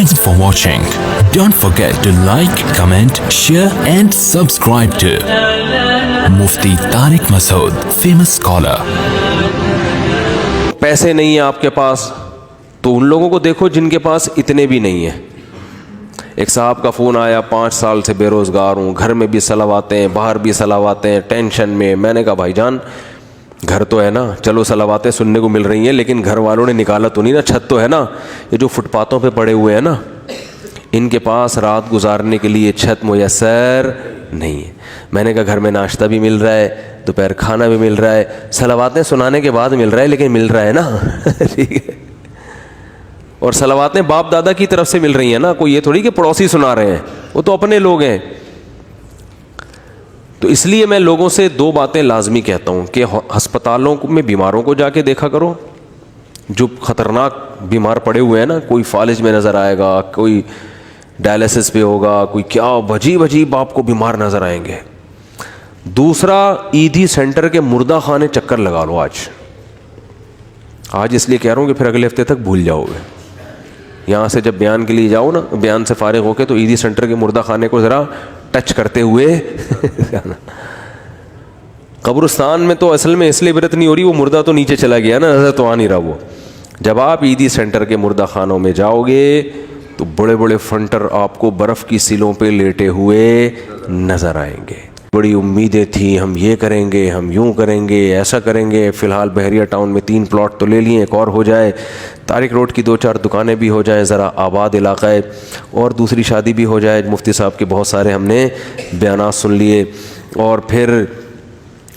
Thanks for watching. Don't forget to like, comment, share and subscribe to Mufti Tariq Masood, famous scholar. پیسے نہیں ہیں آپ کے پاس تو ان لوگوں کو دیکھو جن کے پاس اتنے بھی نہیں ہیں. ایک صاحب کا فون آیا, 5 سال سے بے روزگار ہوں, گھر میں بھی صلواتیں ہیں, باہر بھی صلواتیں ہیں, ٹینشن میں. میں نے کہا بھائی جان گھر تو ہے نا, چلو صلواتیں سننے کو مل رہی ہیں لیکن گھر والوں نے نکالا تو نہیں نا, چھت تو ہے نا. یہ جو فٹ پاتھوں پہ پڑے ہوئے ہیں نا, ان کے پاس رات گزارنے کے لیے چھت میسر نہیں ہے. میں نے کہا گھر میں ناشتہ بھی مل رہا ہے, دوپہر کھانا بھی مل رہا ہے, صلواتیں سنانے کے بعد مل رہا ہے لیکن مل رہا ہے نا. ٹھیک ہے, اور صلواتیں باپ دادا کی طرف سے مل رہی ہیں نا, کوئی یہ تھوڑی کہ پڑوسی سنا رہے ہیں, وہ تو اپنے لوگ ہیں. تو اس لیے میں لوگوں سے 2 باتیں لازمی کہتا ہوں کہ ہسپتالوں میں بیماروں کو جا کے دیکھا کرو, جو خطرناک بیمار پڑے ہوئے ہیں نا, کوئی فالج میں نظر آئے گا, کوئی ڈائلسس پہ ہوگا, کوئی کیا عجیب عجیب آپ کو بیمار نظر آئیں گے. دوسرا, ایدھی سینٹر کے مردہ خانے چکر لگا لو آج اس لیے کہہ رہا ہوں کہ پھر اگلے ہفتے تک بھول جاؤ گے. یہاں سے جب بیان کے لیے جاؤ نا, بیان سے فارغ ہو کے, تو ایدھی سینٹر کے مردہ خانے کو ذرا ٹچ کرتے ہوئے قبرستان میں تو اصل میں اس لیے عبرت نہیں ہو رہی, وہ مردہ تو نیچے چلا گیا نا, نظر تو آ نہیں رہا وہ. جب آپ ایدھی سینٹر کے مردہ خانوں میں جاؤ گے تو بڑے بڑے فنٹر آپ کو برف کی سیلوں پہ لیٹے ہوئے نظر آئیں گے. بڑی امیدیں تھیں, ہم یہ کریں گے, ہم یوں کریں گے, ایسا کریں گے. فی الحال بحریہ ٹاؤن میں 3 پلاٹ تو لے لیے, ایک اور ہو جائے, طارق روڈ کی 2-4 دکانیں بھی ہو جائیں, ذرا آباد علاقہ ہے, اور دوسری شادی بھی ہو جائے. مفتی صاحب کے بہت سارے ہم نے بیانات سن لیے, اور پھر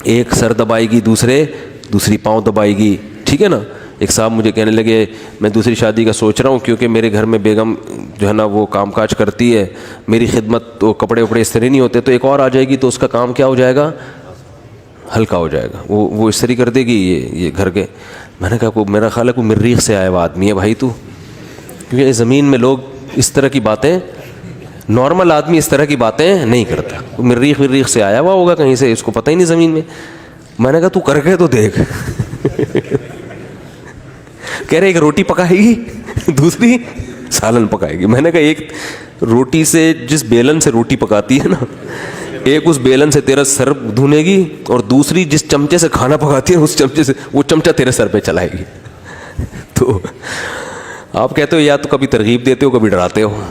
ایک سر دبائے گی, دوسری پاؤں دبائے گی. ٹھیک ہے نا. ایک صاحب مجھے کہنے لگے میں دوسری شادی کا سوچ رہا ہوں کیونکہ میرے گھر میں بیگم جو ہے نا وہ کام کاج کرتی ہے, میری خدمت تو کپڑے وپڑے استری نہیں ہوتے, تو ایک اور آ جائے گی تو اس کا کام کیا ہو جائے گا, ہلکا ہو جائے گا, وہ استری کر دے گی یہ گھر کے. میں نے کہا میرا خیال ہے کوئی مریخ سے آیا ہوا آدمی ہے بھائی تو, کیونکہ اس زمین میں لوگ اس طرح کی باتیں, نارمل آدمی اس طرح کی باتیں نہیں کرتا. مریخ سے آیا ہوا ہوگا کہیں سے, اس کو پتہ ہی نہیں زمین میں. میں نے کہا تو کر کے تو دیکھ. کہہ رہے ایک روٹی پکائے گی, دوسری سالن پکائے گی. میں نے کہا ایک روٹی سے, جس بیلن سے روٹی پکاتی ہے نا, ایک اس بیلن سے تیرا سر دھونے گی, اور دوسری جس چمچے سے کھانا پکاتی ہے اس چمچے سے وہ چمچہ تیرے سر پہ چلائے گی. تو آپ کہتے ہو یا تو کبھی ترغیب دیتے ہو کبھی ڈراتے ہو.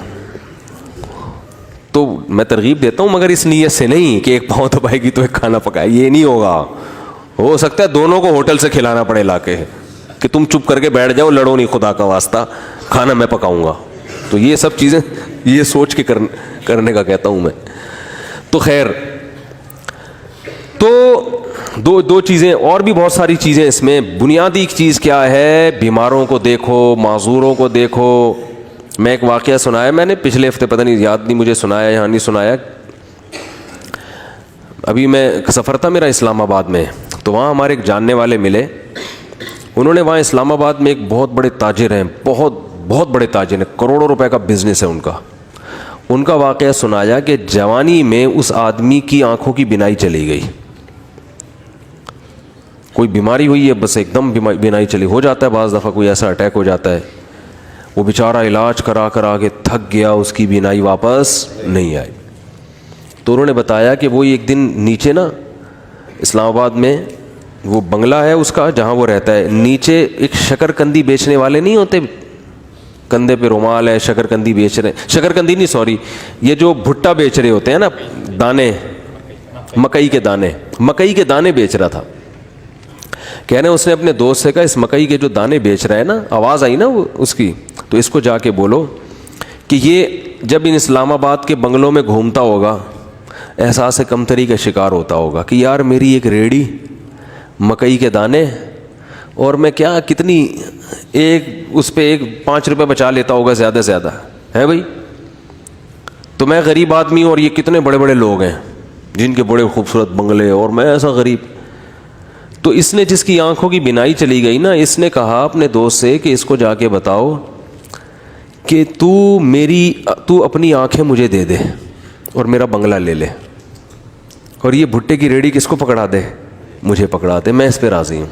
تو میں ترغیب دیتا ہوں مگر اس نیت سے نہیں کہ ایک پاؤں دبائے گی تو ایک کھانا پکائے, یہ نہیں ہوگا. ہو سکتا ہے دونوں کو ہوٹل سے کھلانا پڑے لا کے, کہ تم چپ کر کے بیٹھ جاؤ, لڑو نہیں, خدا کا واسطہ کھانا میں پکاؤں گا. تو یہ سب چیزیں یہ سوچ کے کرنے کا کہتا ہوں میں. تو خیر, تو دو چیزیں اور بھی بہت ساری چیزیں اس میں. بنیادی چیز کیا ہے, بیماروں کو دیکھو, معذوروں کو دیکھو. میں ایک واقعہ سنایا میں نے پچھلے ہفتے, پتہ نہیں یاد نہیں مجھے سنایا یا نہیں سنایا. ابھی میں سفر تھا میرا اسلام آباد میں, تو وہاں ہمارے ایک جاننے والے ملے. انہوں نے وہاں اسلام آباد میں ایک بہت بڑے تاجر ہیں, بہت بڑے تاجر ہیں, کروڑوں روپے کا بزنس ہے ان کا واقعہ سنایا کہ جوانی میں اس آدمی کی آنکھوں کی بینائی چلی گئی. کوئی بیماری ہوئی ہے, بس ایک دم بینائی چلی, ہو جاتا ہے بعض دفعہ کوئی ایسا اٹیک ہو جاتا ہے. وہ بیچارہ علاج کرا کے تھک گیا, اس کی بینائی واپس نہیں آئی. تو انہوں نے بتایا کہ وہ ایک دن نیچے نا اسلام آباد میں وہ بنگلہ ہے اس کا جہاں وہ رہتا ہے, نیچے ایک شکر کندی بیچنے والے نہیں ہوتے, کندھے پہ رومال ہے, شکر کندی بیچ رہے ہیں, شکر کندی نہیں سوری, یہ جو بھٹا بیچ رہے ہوتے ہیں نا, دانے, مکئی کے دانے بیچ رہا تھا. کہہ رہے ہیں اس نے اپنے دوست سے کہا اس مکئی کے جو دانے بیچ رہا ہے نا, آواز آئی نا وہ اس کی, تو اس کو جا کے بولو کہ یہ جب ان اسلام آباد کے بنگلوں میں گھومتا ہوگا احساس کمتری کا شکار ہوتا ہوگا کہ یار میری ایک ریڑھی, مکئی کے دانے, اور میں کیا کتنی ایک اس پہ 5 روپے بچا لیتا ہوگا زیادہ سے زیادہ ہے بھائی. تو میں غریب آدمی ہوں اور یہ کتنے بڑے بڑے لوگ ہیں جن کے بڑے خوبصورت بنگلے, اور میں ایسا غریب. تو اس نے جس کی آنکھوں کی بینائی چلی گئی نا, اس نے کہا اپنے دوست سے کہ اس کو جا کے بتاؤ کہ تو اپنی آنکھیں مجھے دے دے اور میرا بنگلہ لے لے, اور یہ بھٹے کی ریڑھی کس کو پکڑا دے, مجھے پکڑا دے, میں اس پہ راضی ہوں.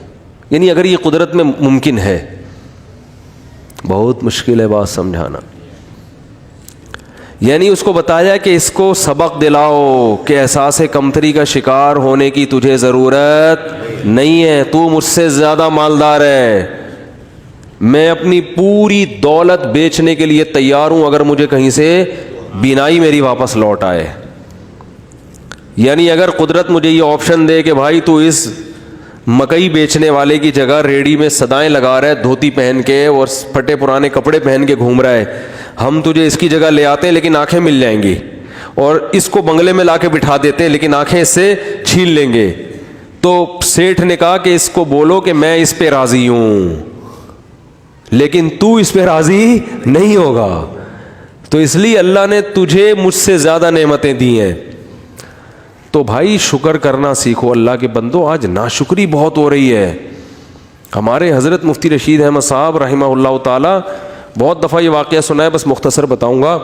یعنی اگر یہ قدرت میں ممکن ہے, بہت مشکل ہے بات سمجھانا. یعنی اس کو بتایا کہ اس کو سبق دلاؤ کہ احساس کمتری کا شکار ہونے کی تجھے ضرورت نہیں ہے، تو مجھ سے زیادہ مالدار ہے، میں اپنی پوری دولت بیچنے کے لیے تیار ہوں اگر مجھے کہیں سے بینائی میری واپس لوٹ آئے. یعنی اگر قدرت مجھے یہ آپشن دے کہ بھائی تو اس مکئی بیچنے والے کی جگہ ریڑھی میں صدائیں لگا رہا ہے دھوتی پہن کے اور پھٹے پرانے کپڑے پہن کے گھوم رہا ہے، ہم تجھے اس کی جگہ لے آتے ہیں لیکن آنکھیں مل جائیں گی، اور اس کو بنگلے میں لا کے بٹھا دیتے ہیں لیکن آنکھیں اس سے چھین لیں گے، تو سیٹھ نے کہا کہ اس کو بولو کہ میں اس پہ راضی ہوں لیکن تو اس پہ راضی نہیں ہوگا. تو اس لیے اللہ نے تجھے مجھ سے زیادہ نعمتیں دی ہیں. تو بھائی شکر کرنا سیکھو اللہ کے بندو. آج ناشکری بہت ہو رہی ہے. ہمارے حضرت مفتی رشید احمد صاحب رحمہ اللہ تعالی، بہت دفعہ یہ واقعہ سنا ہے، بس مختصر بتاؤں گا.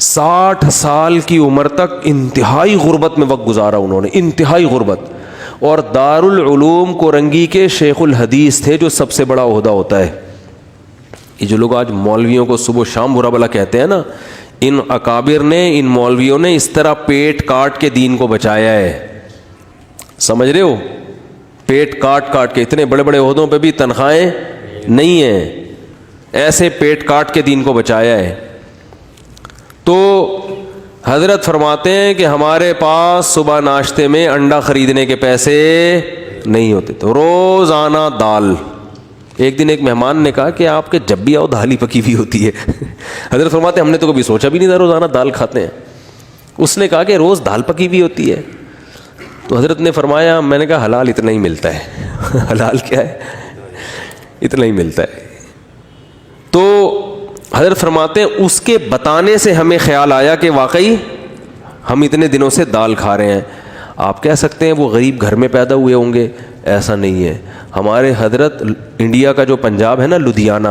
60 سال کی عمر تک انتہائی غربت میں وقت گزارا انہوں نے، انتہائی غربت. اور دارالعلوم کورنگی کے شیخ الحدیث تھے، جو سب سے بڑا عہدہ ہوتا ہے. یہ جو لوگ آج مولویوں کو صبح و شام برا بلا کہتے ہیں نا، ان اکابر نے، ان مولویوں نے اس طرح پیٹ کاٹ کے دین کو بچایا ہے. سمجھ رہے ہو؟ پیٹ کاٹ کاٹ کے، اتنے بڑے بڑے عہدوں پہ بھی تنخواہیں نہیں ہیں، ایسے پیٹ کاٹ کے دین کو بچایا ہے. تو حضرت فرماتے ہیں کہ ہمارے پاس صبح ناشتے میں انڈا خریدنے کے پیسے نہیں ہوتے تو روزانہ دال. ایک دن ایک مہمان نے کہا کہ آپ کے جب بھی آؤ دال ہی پکی ہوئی ہوتی ہے. حضرت فرماتے ہیں ہم نے تو کبھی سوچا بھی نہیں تھا روزانہ دال کھاتے ہیں. اس نے کہا کہ روز دال پکی ہوئی ہوتی ہے. تو حضرت نے فرمایا، میں نے کہا حلال اتنا ہی ملتا ہے. حلال کیا ہے؟ اتنا ہی ملتا ہے. تو حضرت فرماتے ہیں اس کے بتانے سے ہمیں خیال آیا کہ واقعی ہم اتنے دنوں سے دال کھا رہے ہیں. آپ کہہ سکتے ہیں وہ غریب گھر میں پیدا ہوئے ہوں گے، ایسا نہیں ہے. ہمارے حضرت انڈیا کا جو پنجاب ہے نا، لدھیانہ،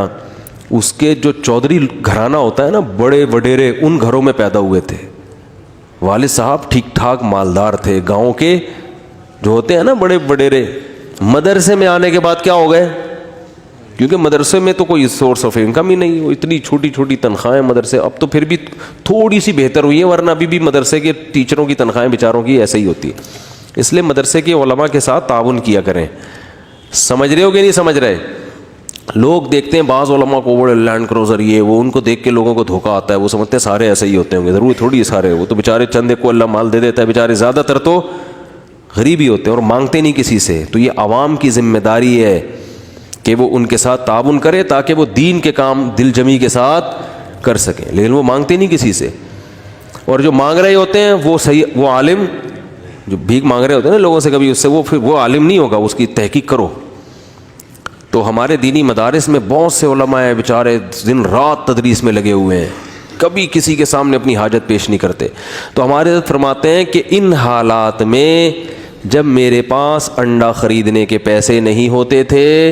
اس کے جو چودھری گھرانہ ہوتا ہے نا، بڑے وڈیرے، ان گھروں میں پیدا ہوئے تھے. والد صاحب ٹھیک ٹھاک مالدار تھے. گاؤں کے جو ہوتے ہیں نا بڑے وڈیرے، مدرسے میں آنے کے بعد کیا ہو گئے؟ کیونکہ مدرسے میں تو کوئی سورس آف انکم ہی نہیں، اتنی چھوٹی چھوٹی تنخواہیں مدرسے. اب تو پھر بھی تھوڑی سی بہتر ہوئی ہے، ورنہ ابھی بھی مدرسے کے ٹیچروں کی تنخواہیں بیچاروں کی ایسے ہی ہوتی ہے. اس لیے مدرسے کے علماء کے ساتھ تعاون کیا کریں. سمجھ رہے ہو کہ نہیں سمجھ رہے؟ لوگ دیکھتے ہیں بعض علماء کو بڑے لینڈ کروزر یہ وہ، ان کو دیکھ کے لوگوں کو دھوکہ آتا ہے. وہ سمجھتے ہیں سارے ایسے ہی ہوتے ہوں گے. ضروری تھوڑی سارے، وہ تو بیچارے چند ایک کو اللہ مال دے دیتا ہے، بیچارے زیادہ تر تو غریب ہی ہوتے ہیں اور مانگتے نہیں کسی سے. تو یہ عوام کی ذمہ داری ہے کہ وہ ان کے ساتھ تعاون کرے تاکہ وہ دین کے کام دل جمی کے ساتھ کر سکیں. لیکن وہ مانگتے نہیں کسی سے. اور جو مانگ رہے ہوتے ہیں وہ صحیح، وہ عالم جو بھیک مانگ رہے ہوتے ہیں نا لوگوں سے کبھی، اس سے وہ پھر وہ عالم نہیں ہوگا، اس کی تحقیق کرو. تو ہمارے دینی مدارس میں بہت سے علماء ہیں بیچارے دن رات تدریس میں لگے ہوئے ہیں، کبھی کسی کے سامنے اپنی حاجت پیش نہیں کرتے. تو ہمارے حضرت فرماتے ہیں کہ ان حالات میں جب میرے پاس انڈا خریدنے کے پیسے نہیں ہوتے تھے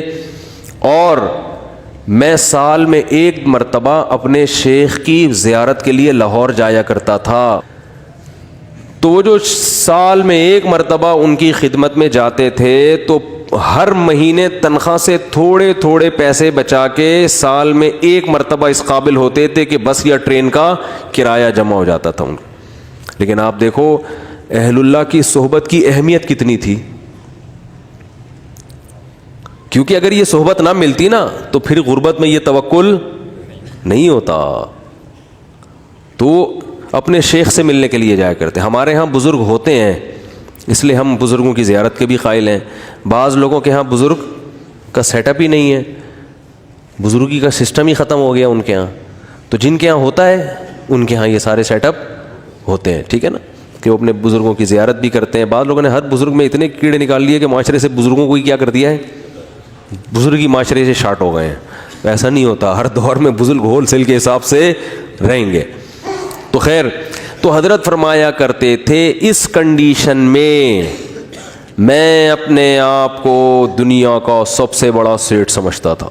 اور میں سال میں ایک مرتبہ اپنے شیخ کی زیارت کے لیے لاہور جایا کرتا تھا، تو وہ جو سال میں ایک مرتبہ ان کی خدمت میں جاتے تھے تو ہر مہینے تنخواہ سے تھوڑے تھوڑے پیسے بچا کے سال میں ایک مرتبہ اس قابل ہوتے تھے کہ بس یا ٹرین کا کرایہ جمع ہو جاتا تھا ان کو. لیکن آپ دیکھو اہل اللہ کی صحبت کی اہمیت کتنی تھی. کیونکہ اگر یہ صحبت نہ ملتی نا تو پھر غربت میں یہ توکل نہیں ہوتا. تو اپنے شیخ سے ملنے کے لیے جایا کرتے. ہمارے ہاں بزرگ ہوتے ہیں اس لیے ہم بزرگوں کی زیارت کے بھی قائل ہیں. بعض لوگوں کے ہاں بزرگ کا سیٹ اپ ہی نہیں ہے، بزرگی کا سسٹم ہی ختم ہو گیا ان کے ہاں. تو جن کے ہاں ہوتا ہے ان کے ہاں یہ سارے سیٹ اپ ہوتے ہیں. ٹھیک ہے نا، کہ وہ اپنے بزرگوں کی زیارت بھی کرتے ہیں. بعض لوگوں نے ہر بزرگ میں اتنے کیڑے نکال لیے کہ معاشرے سے بزرگوں کو ہی کیا کر دیا ہے، بزرگی معاشرے سے شارٹ ہو گئے ہیں. ایسا نہیں ہوتا، ہر دور میں بزرگ ہول سیل کے حساب سے رہیں گے. تو خیر، تو حضرت فرمایا کرتے تھے اس کنڈیشن میں میں اپنے آپ کو دنیا کا سب سے بڑا سیٹ سمجھتا تھا.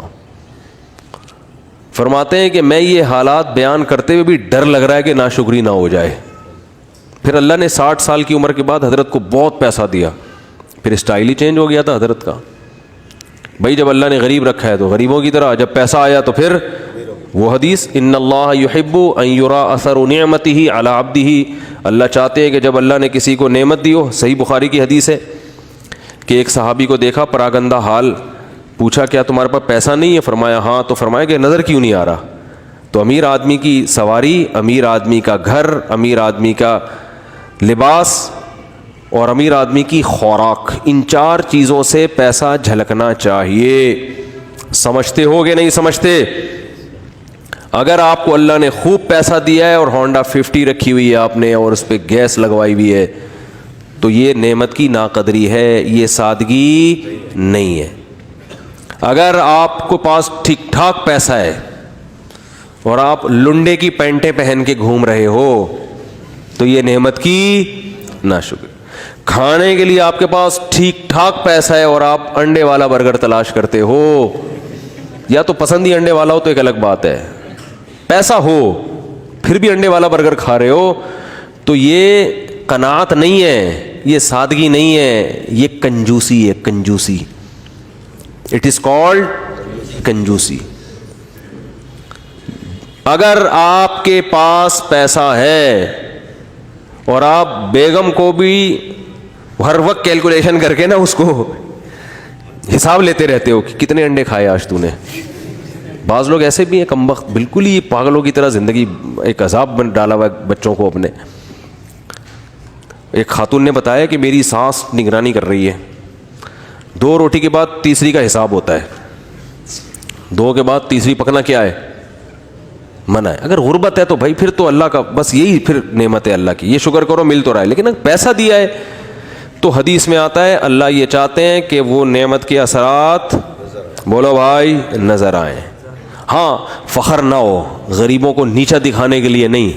فرماتے ہیں کہ میں یہ حالات بیان کرتے ہوئے بھی ڈر لگ رہا ہے کہ ناشکری نہ ہو جائے. پھر اللہ نے 60 سال کی عمر کے بعد حضرت کو بہت پیسہ دیا، پھر اسٹائل ہی چینج ہو گیا تھا حضرت کا. بھائی جب اللہ نے غریب رکھا ہے تو غریبوں کی طرح، جب پیسہ آیا تو پھر وہ حدیث ان اللہ یحب ان یرا اثر نعمتہ علی عبدہ، اللہ چاہتے ہیں کہ جب اللہ نے کسی کو نعمت دی ہو، صحیح بخاری کی حدیث ہے کہ ایک صحابی کو دیکھا پراگندہ حال، پوچھا کیا تمہارے پاس پیسہ نہیں ہے؟ فرمایا ہاں، تو فرمایا کہ نظر کیوں نہیں آ رہا؟ تو امیر آدمی کی سواری، امیر آدمی کا گھر، امیر آدمی کا لباس اور امیر آدمی کی خوراک، ان 4 چیزوں سے پیسہ جھلکنا چاہیے۔ سمجھتے ہو کہ نہیں سمجھتے؟ اگر آپ کو اللہ نے خوب پیسہ دیا ہے اور ہونڈا 50 رکھی ہوئی ہے آپ نے اور اس پہ گیس لگوائی ہوئی ہے، تو یہ نعمت کی ناقدری ہے، یہ سادگی نہیں ہے۔ اگر آپ کو پاس ٹھیک ٹھاک پیسہ ہے اور آپ لنڈے کی پینٹیں پہن کے گھوم رہے ہو تو یہ نعمت کی ناشکر۔ کھانے کے لیے آپ کے پاس ٹھیک ٹھاک پیسہ ہے اور آپ انڈے والا برگر تلاش کرتے ہو، یا تو پسند ہی انڈے والا ہو تو ایک الگ بات ہے، پیسہ ہو پھر بھی انڈے والا برگر کھا رہے ہو، تو یہ قناعت نہیں ہے، یہ سادگی نہیں ہے، یہ کنجوسی ہے، کنجوسی۔ It is called کنجوسی۔ اگر آپ کے پاس پیسہ ہے اور آپ بیگم کو بھی ہر وقت کیلکولیشن کر کے نا اس کو حساب لیتے رہتے ہو کہ کتنے انڈے کھائے آج تو نے۔ بعض لوگ ایسے بھی ہیں کمبخت، بالکل ہی پاگلوں کی طرح زندگی ایک عذاب بن ڈالا ہوا ہے بچوں کو اپنے۔ ایک خاتون نے بتایا کہ میری ساس نگرانی کر رہی ہے، 2 روٹی کے بعد تیسری کا حساب ہوتا ہے، 2 کے بعد تیسری پکنا کیا ہے؟ منع ہے۔ اگر غربت ہے تو بھائی پھر تو اللہ کا بس یہی پھر نعمت ہے اللہ کی، یہ شکر کرو مل تو رہا ہے، لیکن اگر پیسہ دیا ہے تو حدیث میں آتا ہے اللہ یہ چاہتے ہیں کہ وہ نعمت کے اثرات بولو بھائی نظر آئیں۔ ہاں فخر نہ ہو، غریبوں کو نیچا دکھانے کے لیے نہیں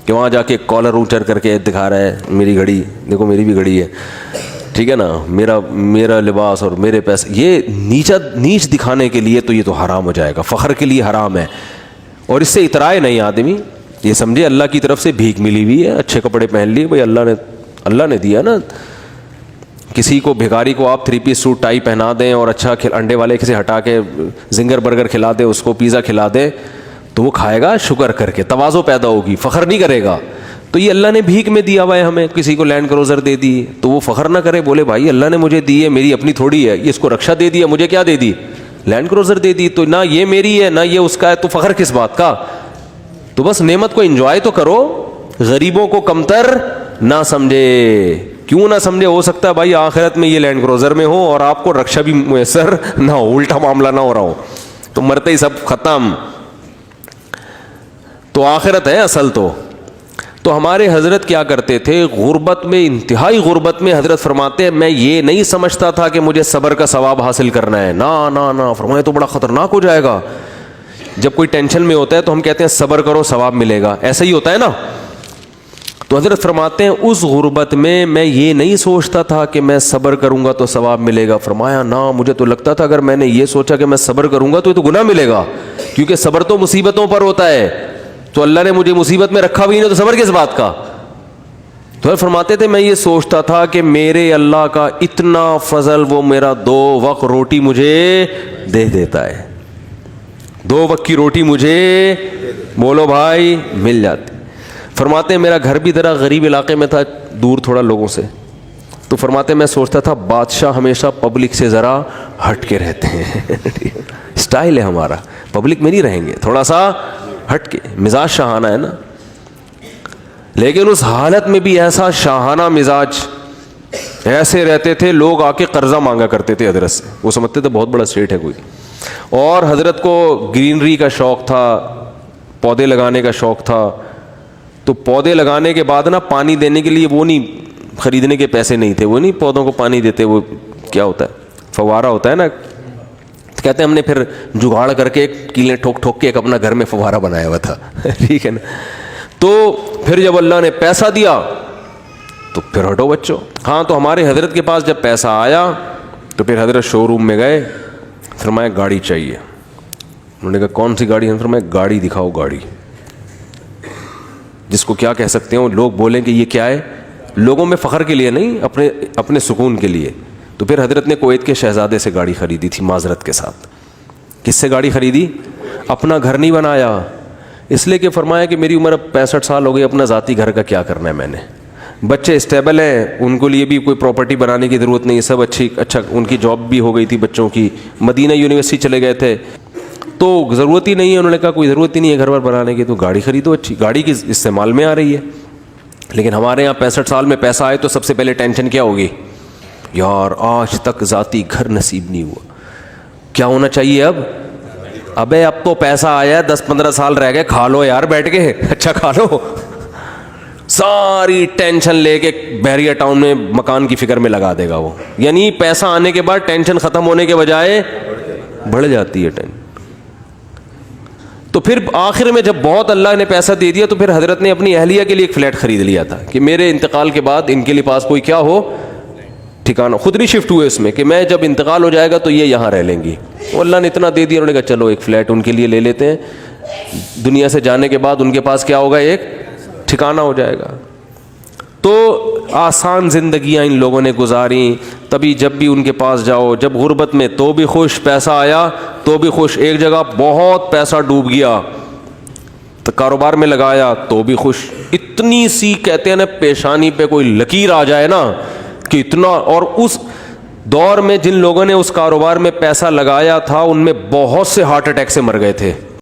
کہ وہاں جا کے کالر اونچا کر کے دکھا رہا ہے میری گھڑی دیکھو میری بھی گھڑی ہے، ٹھیک ہے نا، میرا لباس اور میرے پیسے، یہ نیچ دکھانے کے لیے تو یہ تو حرام ہو جائے گا، فخر کے لیے حرام ہے۔ اور اس سے اترائے نہیں آدمی، یہ سمجھے اللہ کی طرف سے بھیک ملی ہوئی ہے، اچھے کپڑے پہن لیے، بھائی اللہ نے دیا نا۔ کسی کو بھیکاری کو آپ 3 پیس سوٹ ٹائی پہنا دیں اور اچھا انڈے والے سے ہٹا کے زنگر برگر کھلا دیں، اس کو پیزا کھلا دیں، تو وہ کھائے گا شکر کر کے، تواضع پیدا ہوگی، فخر نہیں کرے گا۔ تو یہ اللہ نے بھیک میں دیا ہوا ہے ہمیں، کسی کو لینڈ کروزر دے دی تو وہ فخر نہ کرے، بولے بھائی اللہ نے مجھے دی ہے، میری اپنی تھوڑی ہے، یہ اس کو رکشا دے دیا، مجھے کیا دے دی؟ لینڈ کروزر دے دی، تو نہ یہ میری ہے نہ یہ اس کا ہے، تو فخر کس بات کا؟ تو بس نعمت کو انجوائے تو کرو، غریبوں کو کمتر نہ سمجھے۔ کیوں نہ سمجھے؟ ہو سکتا ہے بھائی آخرت میں یہ لینڈ کروزر میں ہو اور آپ کو رکشا بھی میسر نہ ہو، الٹا معاملہ نہ ہو رہا ہو، تو مرتے ہی سب ختم۔ تو آخرت ہے اصل تو ہمارے حضرت کیا کرتے تھے غربت میں، انتہائی غربت میں، حضرت فرماتے ہیں میں یہ نہیں سمجھتا تھا کہ مجھے صبر کا ثواب حاصل کرنا ہے، نہ فرمایا تو بڑا خطرناک ہو جائے گا۔ جب کوئی ٹینشن میں ہوتا ہے تو ہم کہتے ہیں صبر کرو ثواب ملے گا، ایسا ہی ہوتا ہے نا۔ تو حضرت فرماتے ہیں اس غربت میں یہ نہیں سوچتا تھا کہ میں صبر کروں گا تو ثواب ملے گا، فرمایا نہ، مجھے تو لگتا تھا اگر میں نے یہ سوچا کہ میں صبر کروں گا تو یہ تو گناہ ملے گا، کیونکہ صبر تو مصیبتوں پر ہوتا ہے، تو اللہ نے مجھے مصیبت میں رکھا بھی نہیں تو صبر کس بات کا؟ تو فرماتے تھے میں یہ سوچتا تھا کہ میرے اللہ کا اتنا فضل، وہ میرا 2 وقت روٹی مجھے دے دیتا ہے، 2 وقت کی روٹی مجھے بولو بھائی مل جاتی۔ فرماتے ہیں میرا گھر بھی ذرا غریب علاقے میں تھا، دور تھوڑا لوگوں سے، تو فرماتے ہیں میں سوچتا تھا بادشاہ ہمیشہ پبلک سے ذرا ہٹ کے رہتے ہیں، سٹائل ہے ہمارا، پبلک میں نہیں رہیں گے، تھوڑا سا ہٹ کے، مزاج شاہانہ ہے نا۔ لیکن اس حالت میں بھی ایسا شاہانہ مزاج، ایسے رہتے تھے لوگ آ کے قرضہ مانگا کرتے تھے حضرت سے، وہ سمجھتے تھے بہت بڑا سیٹ ہے کوئی۔ اور حضرت کو گرینری کا شوق تھا، پودے لگانے کا شوق تھا، تو پودے لگانے کے بعد نا پانی دینے کے لیے وہ نہیں، خریدنے کے پیسے نہیں تھے، وہ نہیں پودوں کو پانی دیتے، وہ کیا ہوتا ہے فوارہ ہوتا ہے نا، کہتے ہیں ہم نے پھر جگاڑ کر کے کیلیں ٹھوک ٹھوک کے ایک اپنا گھر میں فوارہ بنایا ہوا تھا، ٹھیک ہے نا۔ تو پھر جب اللہ نے پیسہ دیا تو پھر ہٹو بچوں۔ ہاں تو ہمارے حضرت کے پاس جب پیسہ آیا تو پھر حضرت شو روم میں گئے، فرمایا گاڑی چاہیے، انہوں نے کہا کون سی گاڑی ہے؟ فرمایا گاڑی دکھاؤ، گاڑی جس کو کیا کہہ سکتے ہیں، لوگ بولیں کہ یہ کیا ہے، لوگوں میں فخر کے لیے نہیں، اپنے سکون کے لیے۔ تو پھر حضرت نے کویت کے شہزادے سے گاڑی خریدی تھی معذرت کے ساتھ۔ کس سے گاڑی خریدی؟ اپنا گھر نہیں بنایا، اس لیے کہ فرمایا کہ میری عمر اب 65 سال ہو گئی، اپنا ذاتی گھر کا کیا کرنا ہے میں نے، بچے اسٹیبل ہیں، ان کو لیے بھی کوئی پراپرٹی بنانے کی ضرورت نہیں، سب اچھا ان کی جاب بھی ہو گئی تھی بچوں کی، مدینہ یونیورسٹی چلے گئے تھے، تو ضرورت ہی نہیں ہے، انہوں نے کہا کوئی ضرورت ہی نہیں ہے گھر بار بنانے کی، تو گاڑی خریدو اچھی، گاڑی کی استعمال میں آ رہی ہے۔ لیکن ہمارے یہاں 65 سال میں پیسہ آئے تو سب سے پہلے ٹینشن کیا ہوگی، یار آج تک ذاتی گھر نصیب نہیں ہوا، کیا ہونا چاہیے اب، ابے اب تو پیسہ آیا ہے، 10-15 سال رہ گئے، کھا لو یار بیٹھ کے، اچھا کھا لو، ساری ٹینشن لے کے بحریہ ٹاؤن میں مکان کی فکر میں لگا دے گا وہ، یعنی پیسہ آنے کے بعد ٹینشن ختم ہونے کے بجائے بڑھ جاتی ہے ٹینشن۔ تو پھر آخر میں جب بہت اللہ نے پیسہ دے دیا تو پھر حضرت نے اپنی اہلیہ کے لیے ایک فلیٹ خرید لیا تھا کہ میرے انتقال کے بعد ان کے لیے پاس کوئی کیا ہو ٹھکانہ، خود نہیں شفٹ ہوئے اس میں کہ میں جب انتقال ہو جائے گا تو یہ یہاں رہ لیں گی، وہ اللہ نے اتنا دے دیا، انہوں نے کہا چلو ایک فلیٹ ان کے لیے لے لیتے ہیں، دنیا سے جانے کے بعد ان کے پاس کیا ہوگا، ایک ٹھکانہ ہو جائے گا۔ تو آسان زندگیاں ان لوگوں نے گزاریں، تبھی جب بھی ان کے پاس جاؤ، جب غربت میں تو بھی خوش، پیسہ آیا تو بھی خوش، ایک جگہ بہت پیسہ ڈوب گیا تو کاروبار میں لگایا تو بھی خوش، اتنی سی کہتے ہیں نا پیشانی پہ کوئی لکیر آ جائے نا کہ اتنا، اور اس دور میں جن لوگوں نے اس کاروبار میں پیسہ لگایا تھا ان میں بہت سے ہارٹ اٹیک سے مر گئے تھے۔